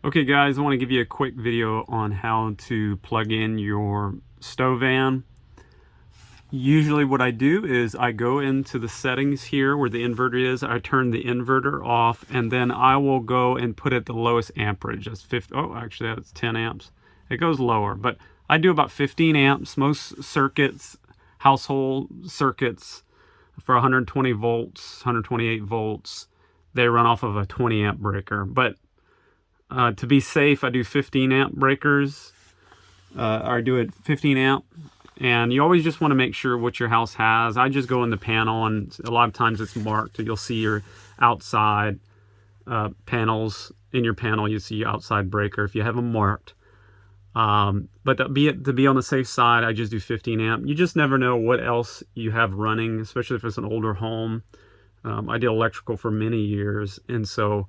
Okay guys, I want to give you a quick video on how to plug in your STO van. Usually what I do is I go into the settings here where the inverter is, I turn the inverter off, and then I will go and put it the lowest amperage. That's 50, oh actually that's 10 amps. It goes lower, but I do about 15 amps. Most circuits, household circuits for 120 volts, 128 volts, they run off of a 20 amp breaker. But to be safe, I do 15 amp breakers. I do it 15 amp. And you always just want to make sure what your house has. I just go in the panel, and a lot of times it's marked. You'll see your outside panels. In your panel, you see your outside breaker if you have them marked. But to be on the safe side, I just do 15 amp. You just never know what else you have running, especially if it's an older home. I did electrical for many years, and so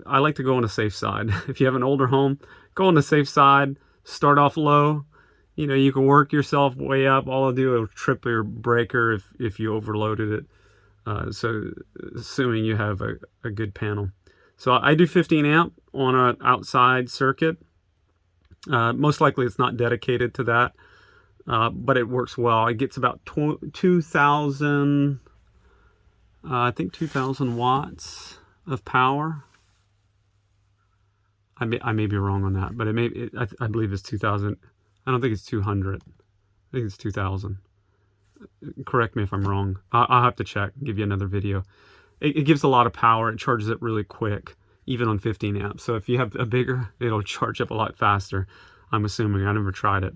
I like to go on the safe side. If you have an older home, go on the safe side, start off low. You know, you can work yourself way up. All I'll do is trip your breaker if you overloaded it. So assuming you have a good panel. So I do 15 amp on an outside circuit. Most likely it's not dedicated to that, but it works well. It gets about 2,000, I think 2,000 watts of power. I may be wrong on that, but I believe it's 2,000. I don't think it's 200. I think it's 2,000. Correct me if I'm wrong. I'll have to check, give you another video. It gives a lot of power. It charges it really quick, even on 15 amps. So if you have a bigger, it'll charge up a lot faster, I'm assuming. I never tried it.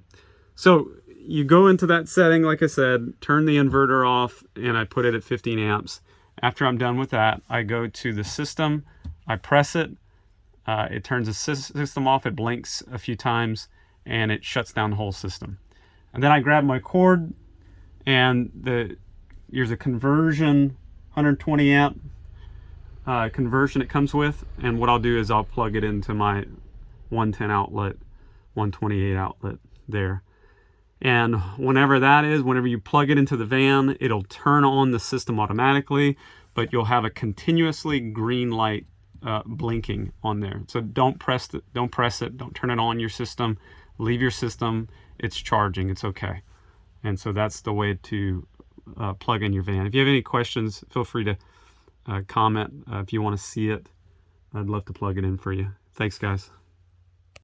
So you go into that setting, like I said, turn the inverter off, and I put it at 15 amps. After I'm done with that, I go to the system, I press it, it turns the system off, it blinks a few times, and it shuts down the whole system. And then I grab my cord, and here's a conversion, 120 amp conversion it comes with, and what I'll do is I'll plug it into my 110 outlet, 128 outlet there. And whenever you plug it into the van, it'll turn on the system automatically, but you'll have a continuously green light blinking on there. So don't press it, don't turn it on your system, leave your system, it's charging, it's okay. And so that's the way to plug in your van. If you have any questions, feel free to comment. If you want to see it, I'd love to plug it in for you. Thanks guys.